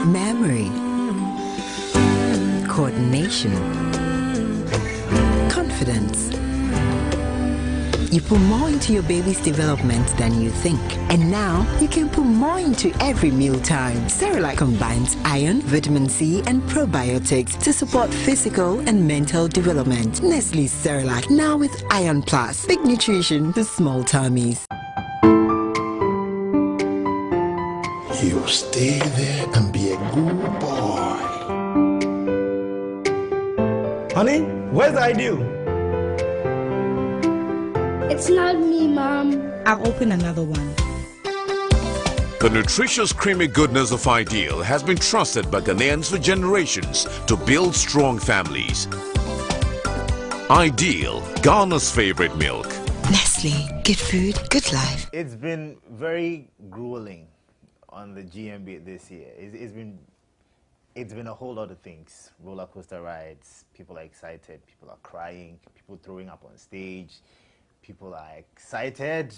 Memory, coordination, confidence. You put more into your baby's development than you think. And now, you can put more into every mealtime. Cerelac combines iron, vitamin C, and probiotics to support physical and mental development. Nestle's Cerelac, now with Iron Plus. Big nutrition to small tummies. You stay there and be a good boy. Honey, where's the ideal? It's not me, Mom. I'll open another one. The nutritious creamy goodness of Ideal has been trusted by Ghanaians for generations to build strong families. Ideal, Ghana's favorite milk. Nestle, good food, good life. It's been very grueling on the GMB this year. It's been a whole lot of things. Roller coaster rides, people are excited, people are crying, people throwing up on stage, people are excited,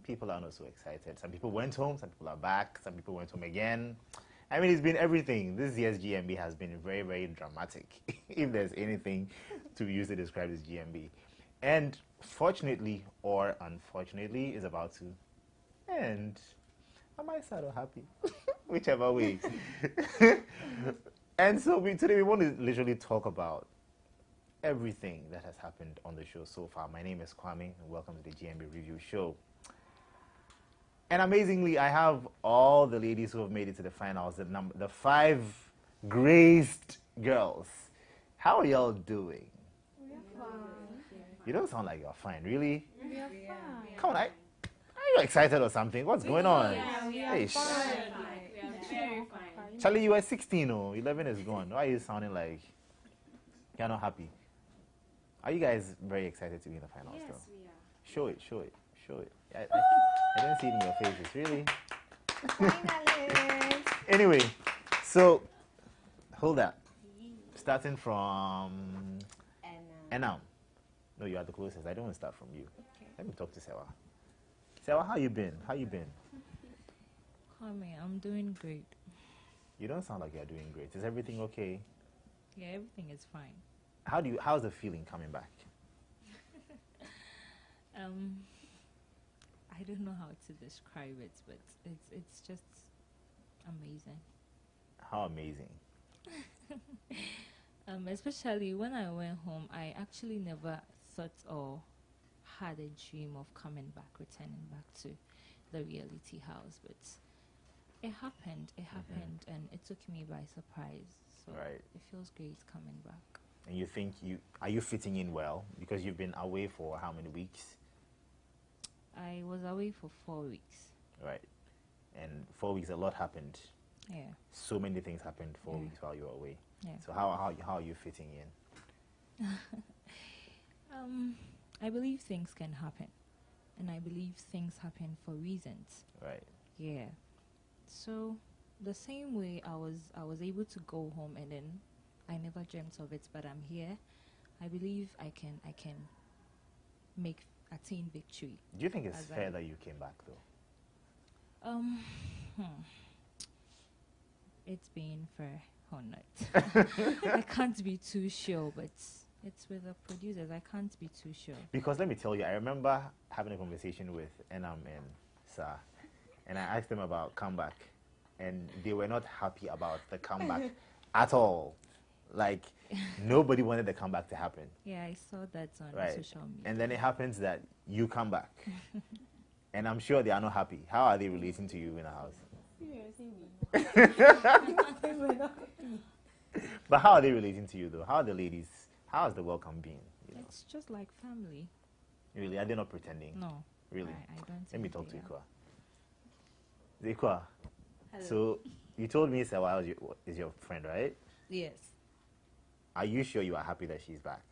people are not so excited. Some people went home, some people are back, some people went home again. I mean, it's been everything. This year's GMB has been very, very dramatic, if there's anything to use to describe this GMB. And fortunately or unfortunately, is about to end. I might sad or happy, whichever way. And so today we want to literally talk about everything that has happened on the show so far. My name is Kwame, and welcome to the GMB Review Show. And amazingly, I have all the ladies who have made it to the finals, the 5 graced girls. How are y'all doing? We're fine. You don't sound like you're fine, really? We're fine. Come on, are you excited or something? What's going on? Yeah, we are Hey, fine. We are very fine. Charlie, you were 16, oh, 11 is gone. Why are you sounding like you're not happy? Are you guys very excited to be in the finals, Yes, though? we are. Show it, show it, show it. I don't see it in your faces, really. Finalists. Anyway, so hold that. Starting from Enam. No, you are the closest. I don't want to start from you. Okay. Let me talk to Sewa. Sewa, how you been? How you been? Kwame, I'm doing great. You don't sound like you're doing great. Is everything okay? Yeah, everything is fine. How's the feeling coming back? I don't know how to describe it, but it's just amazing. How amazing. Especially when I went home, I actually never thought or had a dream of coming back, returning back to the reality house, but it happened, and it took me by surprise. So Right. it feels great coming back. And you think are you fitting in well? Because you've been away for how many weeks? I was away for 4 weeks. Right. And 4 weeks, a lot happened. Yeah. So many things happened 4 Yeah. weeks while you were away. Yeah. So how are you fitting in? I believe things can happen, and I believe things happen for reasons. Right. Yeah. So the same way I was able to go home, and then I never dreamt of it, but I'm here. I believe I can attain victory. Do you think it's As fair I- that you came back, though? It's been fair or not. I can't be too sure, but it's with the producers. I can't be too sure. Because let me tell you, I remember having a conversation with Enam and Sa, and I asked them about comeback, and they were not happy about the comeback at all. Like, nobody wanted the comeback to happen. Yeah, I saw that on Right. social media. And then it happens that you come back. And I'm sure they are not happy. How are they relating to you in the house? But how are they relating to you, though? How are the ladies? How has the welcome been? You know? It's just like family. Really? Are they not pretending? No. Really? I don't Let me think talk to they are. Ikwa. Ikwa. So, you told me Sewa is your friend, right? Yes. Are you sure you are happy that she's back?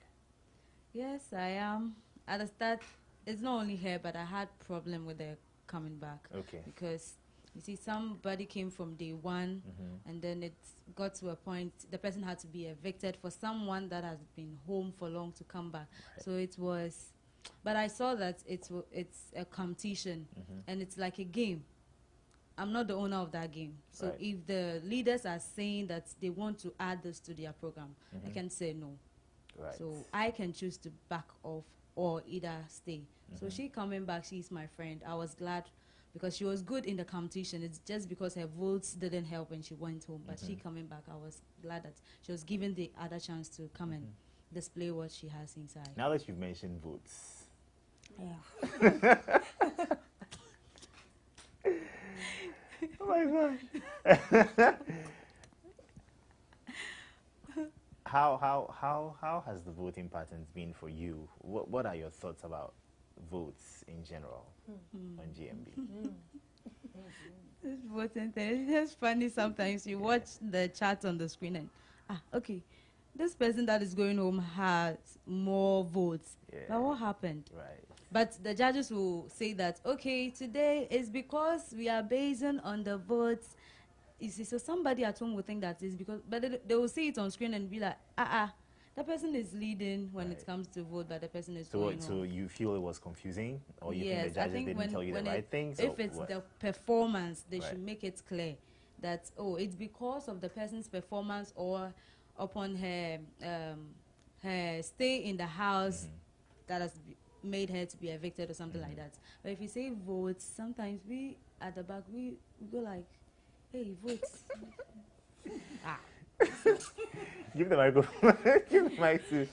Yes, I am. At the start, it's not only her, but I had problem with her coming back. Okay. Because You see, somebody came from day one, and then it got to a point the person had to be evicted for someone that has been home for long to come back. Right. So it was, but I saw that it's a competition, and it's like a game. I'm not the owner of that game. So Right. if the leaders are saying that they want to add this to their program, I can say no. Right. So I can choose to back off or either stay. So she coming back, she's my friend. I was glad because she was good in the competition. It's just because her votes didn't help when she went home. But she coming back, I was glad that she was given the other chance to come and display what she has inside. Now that you've mentioned votes, oh my God. How has the voting patterns been for you? What are your thoughts about votes in general on GMB? This voting thing, it's just funny sometimes. You watch the chat on the screen and, okay, this person that is going home has more votes. Yeah. But what happened? Right. But the judges will say that, okay, today is because we are basing on the votes. You see, so somebody at home will think that is because, but they will see it on screen and be like, the person is leading when it comes to vote, but the person is going So home. you feel it was confusing, or you Yes, think the I judges think didn't tell you the right things? if or it's what? the performance, they Right. should make it clear that, it's because of the person's performance or upon her her stay in the house that has made her to be evicted or something like that. But if you say votes, sometimes we at the back we go like, hey, votes. Give the microphone. Give the mic to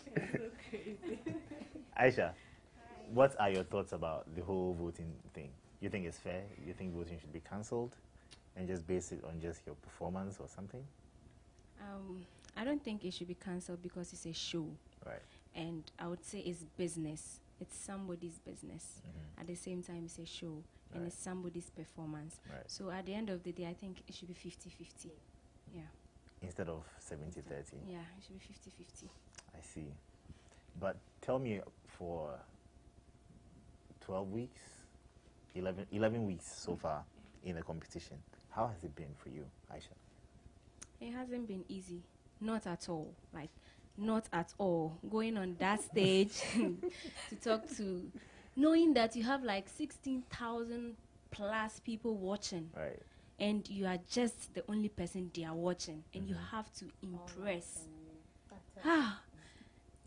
Aisha. What are your thoughts about the whole voting thing? You think it's fair? You think voting should be cancelled and just base it on just your performance or something? I don't think it should be cancelled because it's a show. Right. And I would say it's business. It's somebody's business. At the same time, it's a show. And Right. it's somebody's performance. Right. So at the end of the day, I think it should be 50-50. Yeah. Instead of 70-30. Yeah, it should be 50-50. I see. But tell me, for 12 weeks, 11 weeks so far in the competition, how has it been for you, Aisha? It hasn't been easy. Not at all. Like, not at all. Going on that stage to talk to, knowing that you have like 16,000 plus people watching. Right. And you are just the only person they are watching. And you have to impress.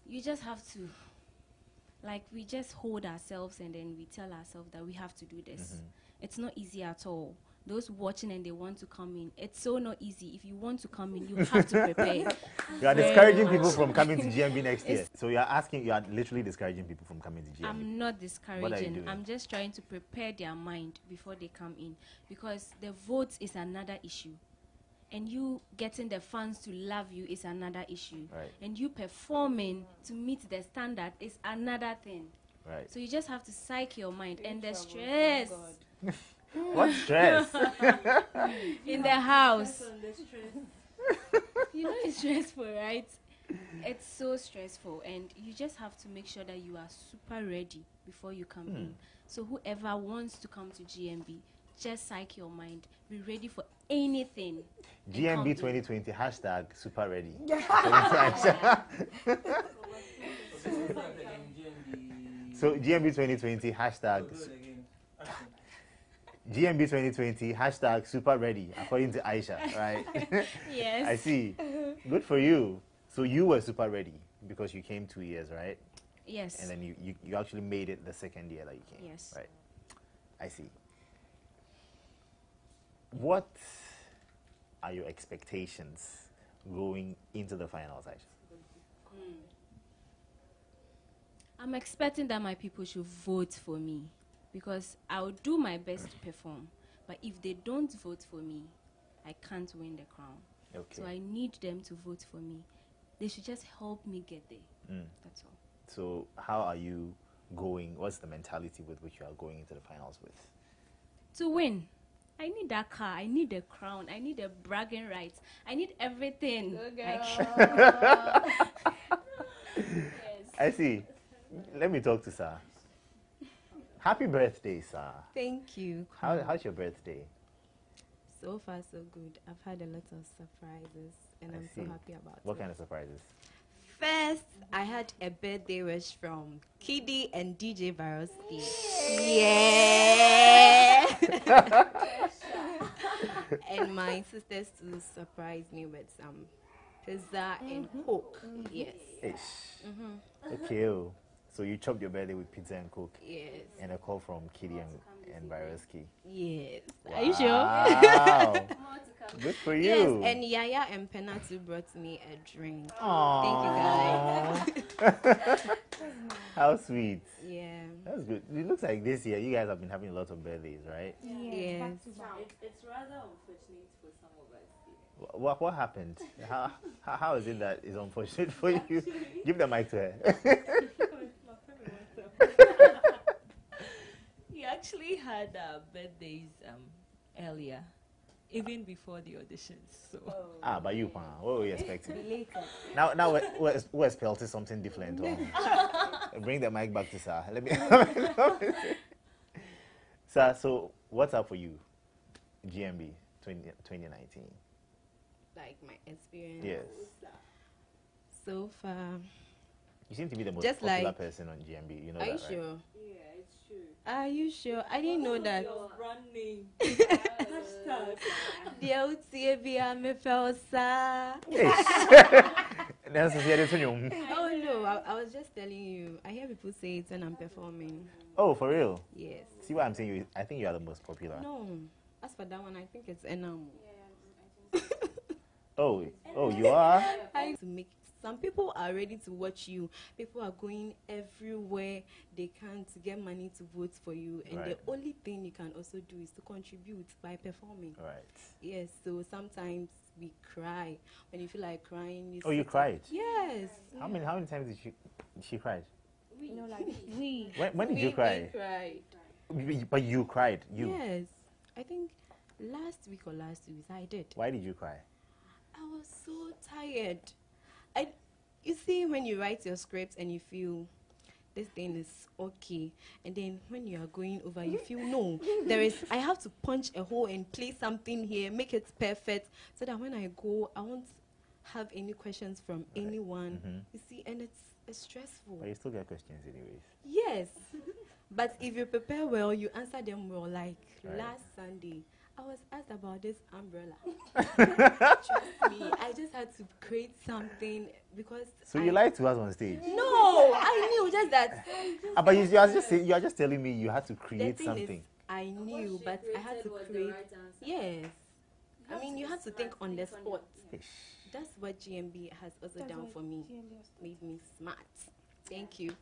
You just have to. Like, we just hold ourselves and then we tell ourselves that we have to do this. It's not easy at all. Those watching and they want to come in, it's so not easy. If you want to come in, you have to prepare. You are discouraging people from coming to GMB next year. So you are literally discouraging people from coming to GMB. I'm not What are you discouraging. doing? I'm just trying to prepare their mind before they come in. Because the vote is another issue. And you getting the fans to love you is another issue. Right. And you performing to meet the standard is another thing. Right. So you just have to psych your mind. And the stress What stress? in the house. You know it's stressful, right? It's so stressful. And you just have to make sure that you are super ready before you come in. So whoever wants to come to GMB, just psych your mind. Be ready for anything. and come GMB in. 2020 hashtag super ready. So GMB 2020 hashtag GMB 2020 hashtag super ready, according to Aisha, right? Yes. I see. Good for you. So you were super ready because you came 2 years, right? Yes. And then you actually made it the second year that you came. Yes. Right. I see. What are your expectations going into the finals, Aisha? I'm expecting that my people should vote for me because I'll do my best to perform. But if they don't vote for me, I can't win the crown. Okay. So I need them to vote for me. They should just help me get there. That's all. So how are you going? What's the mentality with which you are going into the finals with? To win, I need that car. I need the crown. I need the bragging rights. I need everything. Good Like, I see. Let me talk to Sir. Happy birthday, Sir. Thank you. How's your birthday? So far, so good. I've had a lot of surprises, and I'm so happy about What it. kind of surprises? First, I had a birthday wish from Kiddy and DJ Baroski. Yeah! And my sisters too surprised me with some pizza and Coke. Yes. Ish. Okay. So you chopped your birthday with pizza and Coke. Yes. And a call from Kitty and Baroski. Yes. Wow. Are you sure? Wow. Good for you. Yes, and Yaya and Penatu brought me a drink. Aww. Thank you, guys. How sweet. Yeah. That's good. It looks like this year you guys have been having a lot of birthdays, right? Yes. It's rather unfortunate for some of us. What happened? How is it that it's unfortunate for you? Give the mic to her. He actually had birthdays earlier, even before the auditions. So. But you, pa, what were you expecting? Now, we're spelled something different. Bring the mic back to Sir. Let me. Sir, so what's up for you, GMB 2019? Like my experience. Yes. So far. You seem to be the most Just popular like, person on GMB. You know are that, you right? sure? Yeah, it's true. Are you sure? I didn't know that. Your brand name. Oh no, I was just telling you. I hear people say it when I'm performing. Oh, for real? Yes. See what I'm saying? I think you are the most popular. No, as for that one, I think it's Enam. Oh, you are? To make some people are ready to watch you. People are going everywhere they can to get money to vote for you, and Right. the only thing you can also do is to contribute by performing. Right. Yes. So sometimes we cry when you feel like crying. Oh, you cried? Yes. How many times did she cried? No, like we. When did you cry? Cried. But you cried. You. Yes. I think last week or last 2 weeks I did. Why did you cry? I was so tired. You see, when you write your script and you feel this thing is okay, and then when you are going over, you feel no, I have to punch a hole and place something here, make it perfect, so that when I go, I won't have any questions from anyone. You see, and it's stressful. But you still get questions anyways. Yes, but if you prepare well, you answer them well. Like last Sunday, I was asked about this umbrella. Trust me, I just had to create something because. So you lied to us on stage? No, I knew just that. But you are just telling me you had to create something. I knew, but I had to create. Yes, I mean you have to think on the spot. That's what GMB has also done for me. Made me smart. Thank you.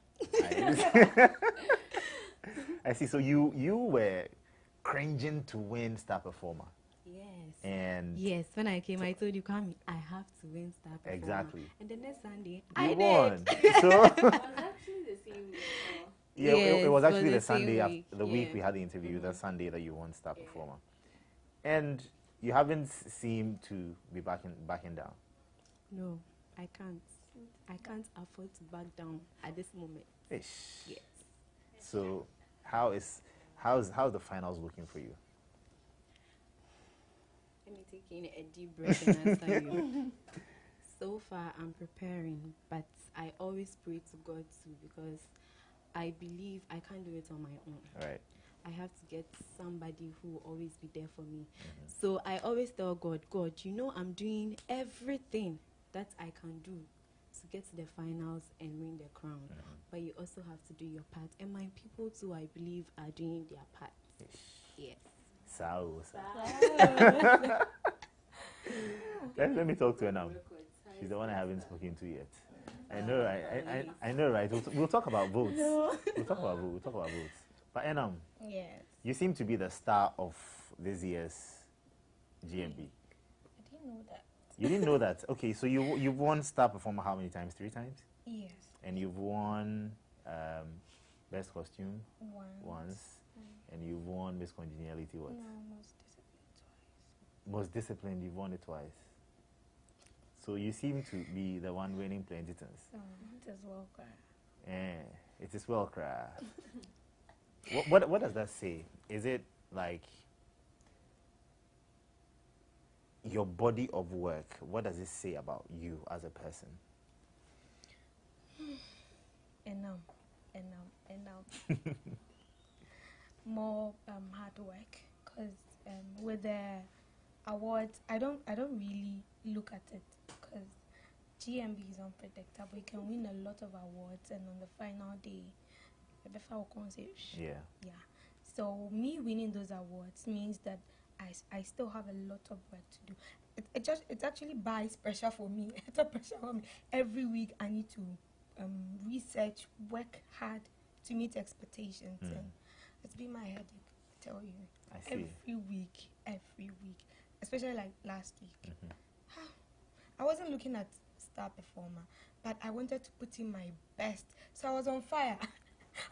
I see. So you were cringing to win Star Performer. Yes. And yes, when I came, I told you, Kwame, I have to win Star Performer. Exactly. And the next Sunday, you I won. did. So It was actually the same week. yeah, Yes, it was actually the same Sunday week. after the week we had the interview. That Sunday that you won Star Performer, and you haven't seemed to be backing down. No, I can't. I can't afford to back down at this moment. Ish. Yes. So how's the finals looking for you? Let me take in a deep breath and answer you. So far, I'm preparing, but I always pray to God too because I believe I can't do it on my own. Right. I have to get somebody who will always be there for me. So I always tell God, you know I'm doing everything that I can do to get to the finals and win the crown. But you also have to do your part. And my people too, I believe, are doing their part. Yes. Let me talk to her now. She's the one I haven't spoken to yet. I know, I know, right? We'll talk about votes. We'll talk about votes. But Enam, Yes. you seem to be the star of this year's GMB. I didn't know that. You didn't know that? Okay, so you've won Star Performer how many times? 3 times? Yes. And you've won Best Costume Once. and you've won Miss Congeniality what? No, most disciplined twice. Most Disciplined, you've won it twice. So you seem to be the one winning plenty things. It is well cry. It is well cry. what does that say? Is it like your body of work, what does it say about you as a person? Enough. More hard work, because with the awards, I don't really look at it, because GMB is unpredictable. You can win a lot of awards, and on the final day, Yeah. So me winning those awards means that I still have a lot of work to do. It actually buys pressure for me. It's a pressure for me. Every week I need to research, work hard to meet expectations, and it's been my headache, I tell you. I see. Every week, especially like last week. I wasn't looking at star performer, but I wanted to put in my best, so I was on fire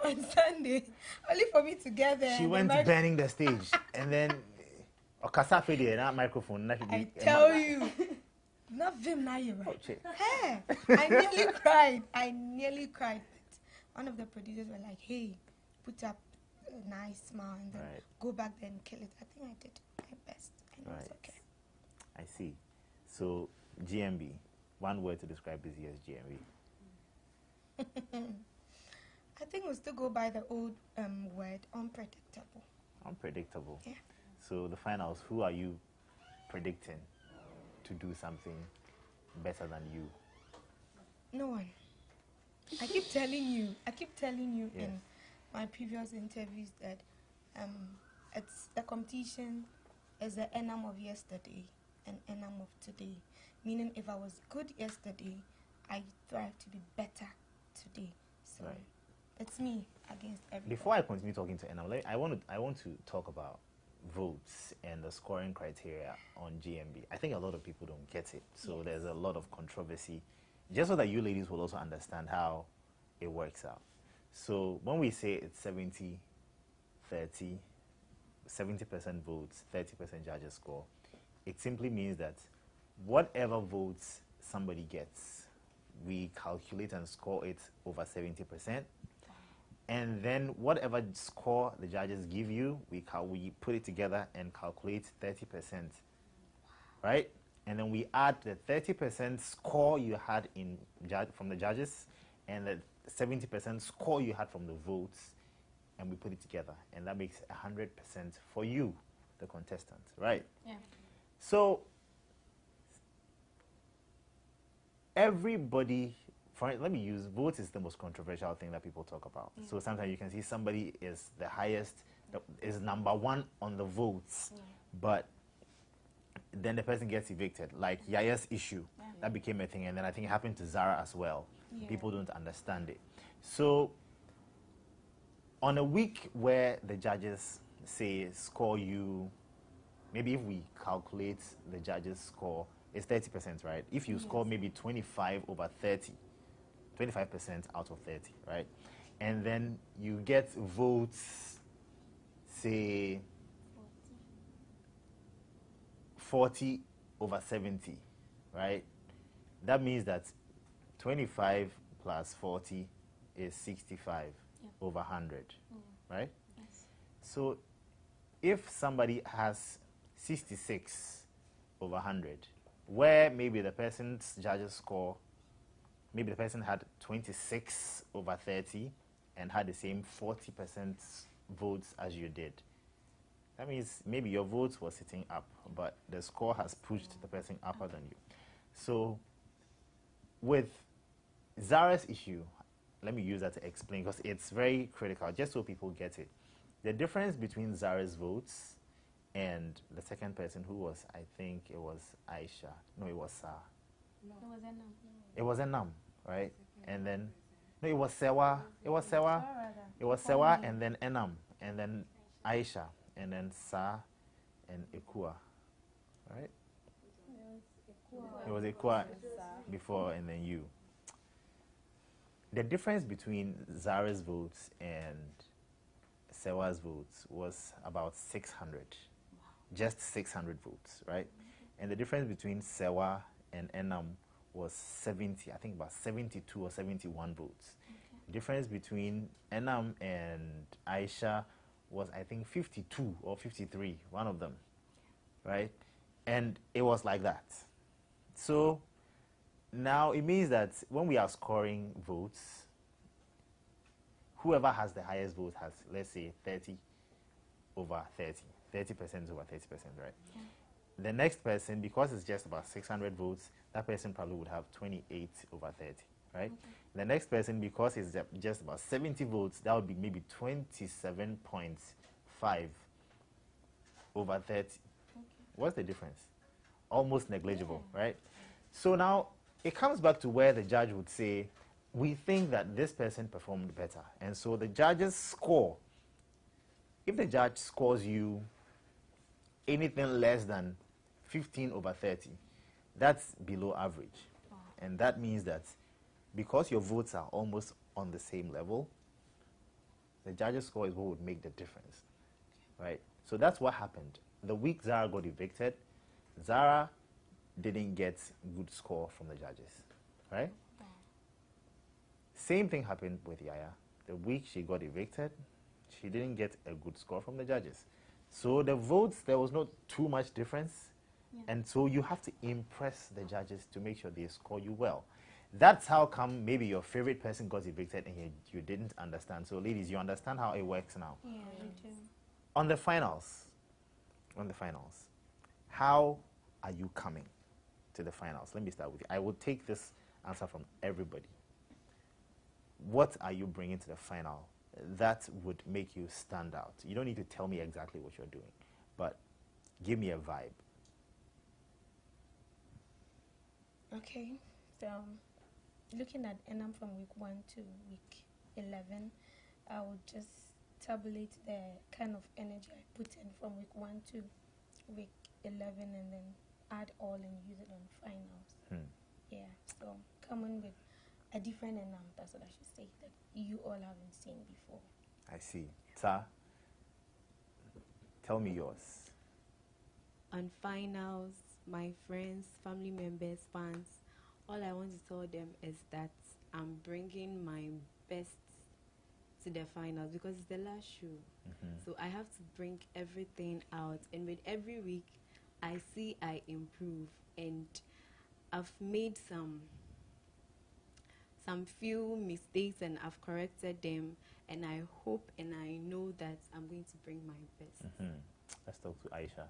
on Sunday, only for me to get there. She went burning the stage, and then that microphone. I tell you, not Vim now, you right? Hey, I nearly cried. But one of the producers were like, "Hey, put up a nice smile and then go back there and kill it." I think I did my best. I know it's okay. I see. So GMB, one word to describe this year's GMB. I think we'll still go by the old word, unpredictable. Unpredictable. Yeah. So the finals, who are you predicting to do something better than you? No one. I keep telling you Yes. in my previous interviews that it's the competition is the enam of yesterday and enam of today. Meaning if I was good yesterday, I strive to be better today. So it's me against everybody. Before I continue talking to Enam, I want to talk about votes and the scoring criteria on GMB. I think a lot of people don't get it, so there's a lot of controversy, just so that you ladies will also understand how it works out. So when we say it's 70-30, 70% votes, 30% judges score, it simply means that whatever votes somebody gets, we calculate and score it over 70%. And then whatever score the judges give you, we put it together and calculate 30%, right? And then we add the 30% score you had from the judges and the 70% score you had from the votes, and we put it together. And that makes 100% for you, the contestant, right? Yeah. So everybody, let me use votes is the most controversial thing that people talk about. So sometimes you can see somebody is the highest, is number one on the votes, but then the person gets evicted. Like Yaya's issue, that became a thing, and then I think it happened to Zara as well. People don't understand it. So on a week where the judges say score you, maybe if we calculate the judges score, it's 30%, right? If you score maybe 25 over 30, 25% out of 30, right? And then you get votes, say 40 over 70, right? That means that 25 plus 40 is 65 over 100, right? Yes. So if somebody has 66 over 100, where maybe the person's judges score, maybe the person had 26 over 30 and had the same 40% votes as you did. That means maybe your votes were sitting up, but the score has pushed the person upper than you. So with Zara's issue, let me use that to explain, because it's very critical, just so people get it. The difference between Zara's votes and the second person, who was, I think it was Aisha. No, it was Sa. No. It was Enam. It was Enam, right? And then, no, it was Sewa. It was Sewa. It was Sewa, and then Enam, and then Aisha, and then Sa, and Ekua, right? It was Ekua before, and then you. The difference between Zara's votes and Sewa's votes was about 600. Just 600 votes, right? And the difference between Sewa and Enam was 70, I think about 72 or 71 votes. The difference between Enam and Aisha was, I think, 52 or 53, one of them, right? And it was like that. So now it means that when we are scoring votes, whoever has the highest vote has, let's say, 30 over 30. 30% over 30%, right? Yeah. The next person, because it's just about 600 votes, that person probably would have 28 over 30, right? Okay. The next person, because it's just about 70 votes, that would be maybe 27.5 over 30. Okay. What's the difference? Almost negligible, right? So now it comes back to where the judge would say, we think that this person performed better. And so the judges score. If the judge scores you anything less than 15 over 30, that's below average. Wow. And that means that because your votes are almost on the same level, the judge's score is what would make the difference, right? So that's what happened. The week Zara got evicted, Zara didn't get good score from the judges, right? Wow. Same thing happened with Yaya. The week she got evicted, she didn't get a good score from the judges. So the votes, there was not too much difference. Yeah. And so you have to impress the judges to make sure they score you well. That's how come maybe your favorite person got evicted and you didn't understand. So ladies, you understand how it works now. Yeah, we do. On the finals, how are you coming to the finals? Let me start with you. I will take this answer from everybody. What are you bringing to the final that would make you stand out? You don't need to tell me exactly what you're doing, but give me a vibe. Okay, so looking at Enam from week 1 to week 11, I would just tabulate the kind of energy I put in from week 1 to week 11 and then add all and use it on finals. Yeah, so come in with a different Enam, that's what I should say, that you all haven't seen before. I see. Ta, tell me yours. On finals, my friends, family members, fans, all I want to tell them is that I'm bringing my best to the finals because it's the last show. So I have to bring everything out, and with every week I see I improve, and I've made some few mistakes and I've corrected them, and I hope and I know that I'm going to bring my best. Let's talk to Aisha.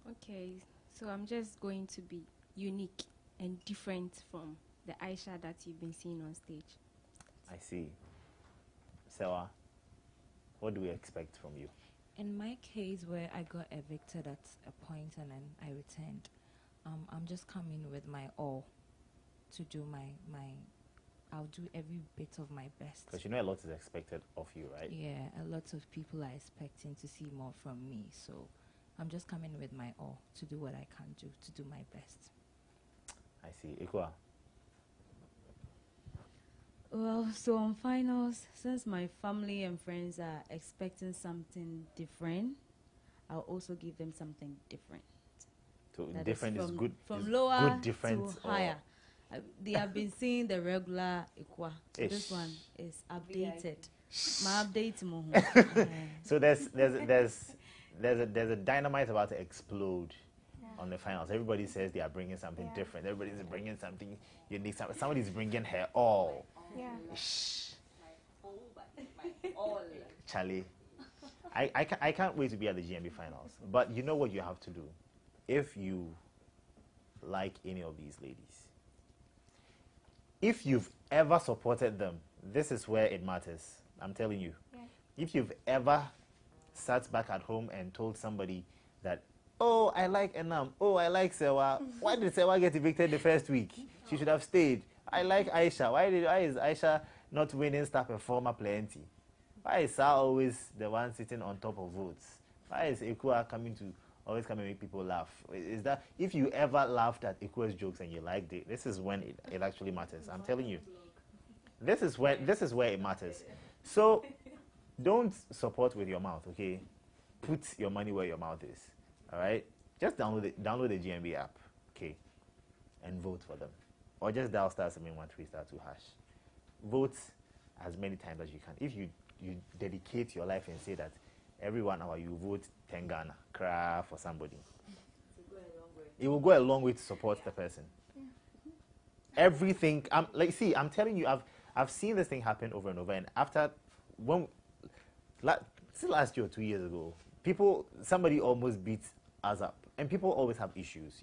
Okay, so I'm just going to be unique and different from the Aisha that you've been seeing on stage. I see. Sewa, what do we expect from you? In my case, where I got evicted at a point and then I returned, I'm just coming with my all to do I'll do every bit of my best. Because you know a lot is expected of you, right? Yeah, a lot of people are expecting to see more from me, so I'm just coming with my all to do what I can do, to do my best. I see. Ikwa? Well, so on finals, since my family and friends are expecting something different, I'll also give them something different. So That different is good. From is lower good, different, to higher. They have been seeing the regular Ikwa. So Ish. this one is updated. My update more. So there's a dynamite about to explode on the finals. Everybody says they are bringing something different. Everybody's bringing something unique. Somebody's bringing her all. Yeah. Shh. Charlie, I can't wait to be at the GMB finals. But you know what you have to do? If you like any of these ladies, if you've ever supported them, this is where it matters. I'm telling you. Yeah. If you've ever sat back at home and told somebody that, oh, I like Enam, oh, I like Sewa. Why did Sewa get evicted the first week? She should have stayed. I like Aisha. Why is Aisha not winning star performer plenty? Why is Sa always the one sitting on top of votes? Why is Ekua always come and make people laugh? Is that if you ever laughed at Ekua's jokes and you liked it, this is when it actually matters. I'm telling you. This is where it matters. So don't support with your mouth, okay? Put your money where your mouth is. All right? Just download the GMB app, okay? And vote for them. Or just dial *713*2#. Vote as many times as you can. If you dedicate your life and say that every 1 hour you vote 10 Ghana, cry for somebody. it will go a long way to support the person. Everything, I'm telling you, I've seen this thing happen over and over. And after, still last year or 2 years ago, somebody almost beat us up. And people always have issues,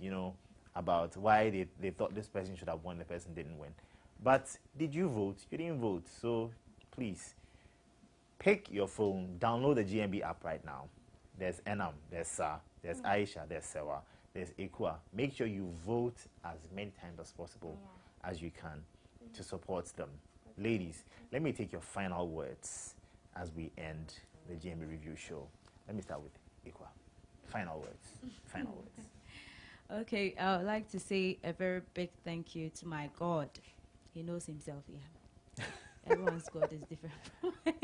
about why they thought this person should have won, the person didn't win. But did you vote? You didn't vote. So please, pick your phone, download the GMB app right now. There's Enam, there's Sa, there's Aisha, there's Sewa, there's Ekua. Make sure you vote as many times as possible as you can to support them. Ladies, let me take your final words as we end the GMB review show. Let me start with Ekua. Final words. Final words. Okay, I would like to say a very big thank you to my God. He knows himself, yeah. Everyone's God is different.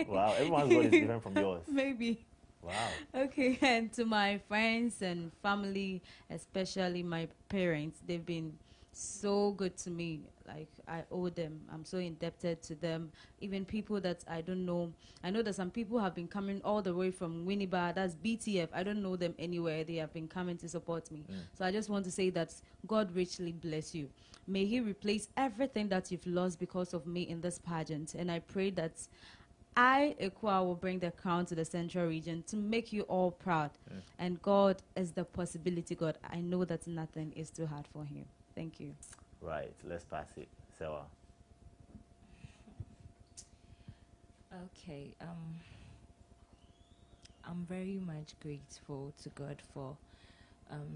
Wow, everyone's God is different from yours. Maybe. Wow. Okay, and to my friends and family, especially my parents, they've been so good to me. Like, I owe them. I'm so indebted to them. Even people that I don't know. I know that some people have been coming all the way from Winneba. That's BTF. I don't know them anywhere. They have been coming to support me. So I just want to say that God richly bless you. May he replace everything that you've lost because of me in this pageant. And I pray that I, Ekua, will bring the crown to the central region to make you all proud. And God is the possibility God. I know that nothing is too hard for him. Thank you. Right, let's pass it. Sewa. Okay, I'm very much grateful to God for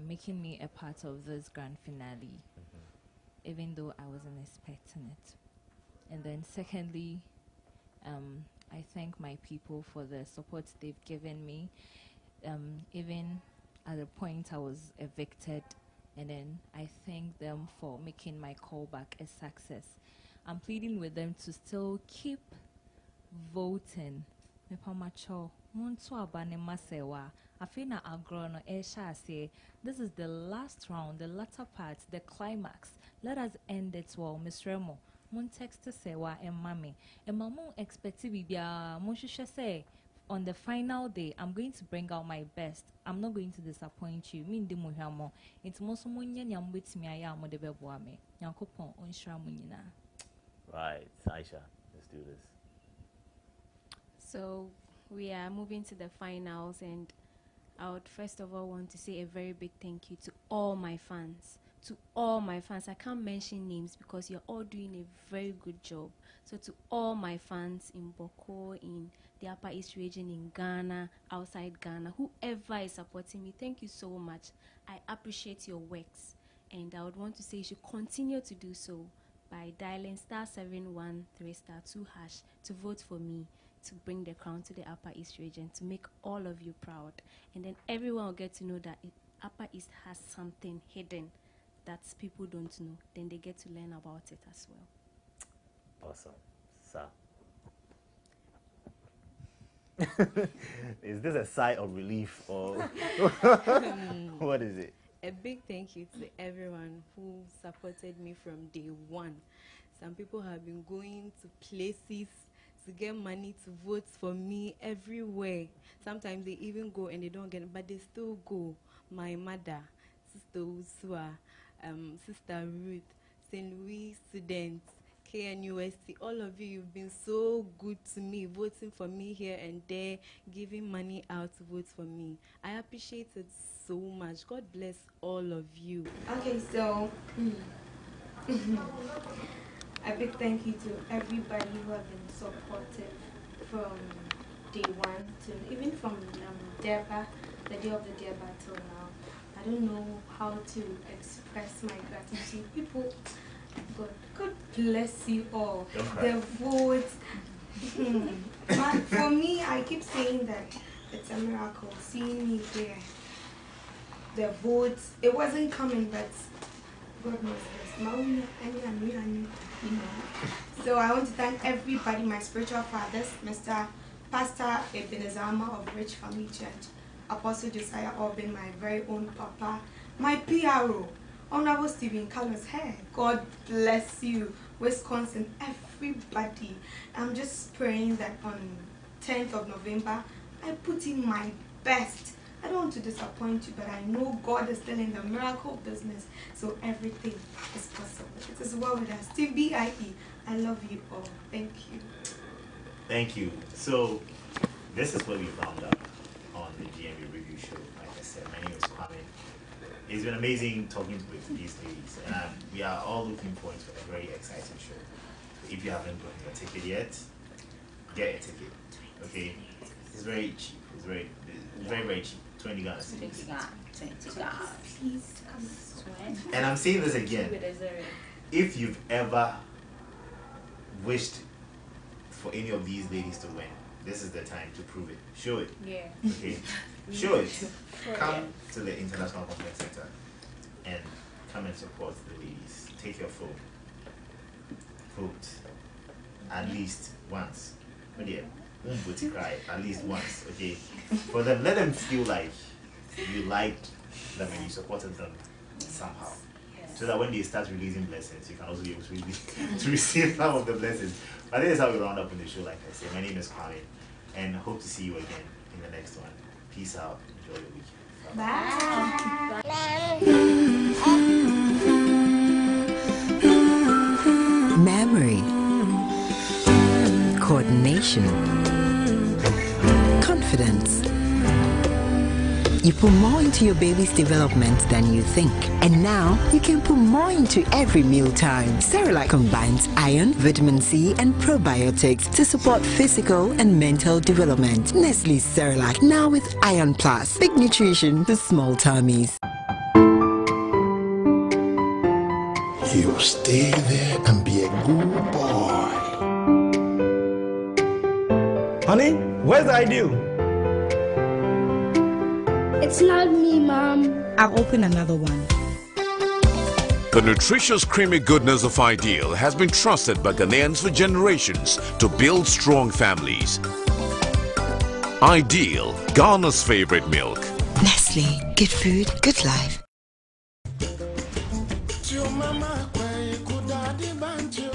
making me a part of this grand finale, even though I wasn't expecting it. And then secondly, I thank my people for the support they've given me, even at the point I was evicted. And then I thank them for making my callback a success. I'm pleading with them to still keep voting. This is the last round, the latter part, the climax. Let us end it well, Miss Remo. Mon text to Sewa and Mommy. And Mamu expect bibia Mushisha say on the final day, I'm going to bring out my best. I'm not going to disappoint you. Mean the muhamo. It's most money and with me. I am the beboame. Yankopon on Shramunina. Right, Aisha, let's do this. So we are moving to the finals, and I would first of all want to say a very big thank you to all my fans. To all my fans, I can't mention names because you're all doing a very good job. So to all my fans in Boko, in the Upper East region, in Ghana, outside Ghana, whoever is supporting me, thank you so much. I appreciate your works, and I would want to say you should continue to do so by dialing *713*2# to vote for me, to bring the crown to the Upper East region, to make all of you proud. And then everyone will get to know that Upper East has something hidden that people don't know. Then they get to learn about it as well. Awesome. Sir. Is this a sigh of relief or what is it? A big thank you to everyone who supported me from day one. Some people have been going to places to get money to vote for me everywhere. Sometimes they even go and they don't get it, but they still go. My mother, Sister Usua, Sister Ruth, St. Louis students, KNUST, all of you, you've been so good to me, voting for me here and there, giving money out to vote for me. I appreciate it so much. God bless all of you. Okay, so a big thank you to everybody who have been supportive from day one to even from Durban, the day of the Durban till now. I don't know how to express my gratitude. People, God bless you all. The votes. For me, I keep saying that it's a miracle seeing me there. The votes, it wasn't coming, but God knows this. So I want to thank everybody, my spiritual fathers, Mr. Pastor Ebenezama of Rich Family Church, Apostle Josiah Orban, my very own papa, my PRO, Honorable Stephen Carlos. Hey, God bless you, Wisconsin, everybody. I'm just praying that on 10th of November, I put in my best I don't want to disappoint you, but I know God is still in the miracle business, so everything is possible. It is well with us. Team BIE, I love you all. Thank you. Thank you. So, this is what we found out on the GMB Review Show. Like I said, my name is Kwame. It's been amazing talking with these ladies, and we are all looking forward to a very exciting show. If you haven't gotten a ticket yet, get a ticket. Okay, it's very cheap. It's very cheap. 20 Ghana cedis. 20 Ghana. And I'm saying this again. If you've ever wished for any of these ladies to win, this is the time to prove it. Show it. Yeah. Okay. Show it. Come to the International Conference Center and come and support the ladies. Take your phone. Vote. At least once. Oh dear. Cry. At least once. Okay. For them, let them feel like you liked them and you supported them somehow. So that when they start releasing blessings, you can also be able to receive some of the blessings. But this is how we round up in the show, like I said. My name is Kwame, and hope to see you again in the next one. Peace out. Enjoy your weekend. Bye. Memory, coordination, confidence. You put more into your baby's development than you think. And now, you can put more into every mealtime. Cerelac combines iron, vitamin C, and probiotics to support physical and mental development. Nestle Cerelac, now with Iron Plus. Big nutrition for small tummies. You stay there and be a good boy. Honey, where's the ideal? It's not me, Mom. I'll open another one. The nutritious creamy goodness of Ideal has been trusted by Ghanaians for generations to build strong families. Ideal, Ghana's favorite milk. Nestle, good food, good life. Your mama, where you could daddy band you.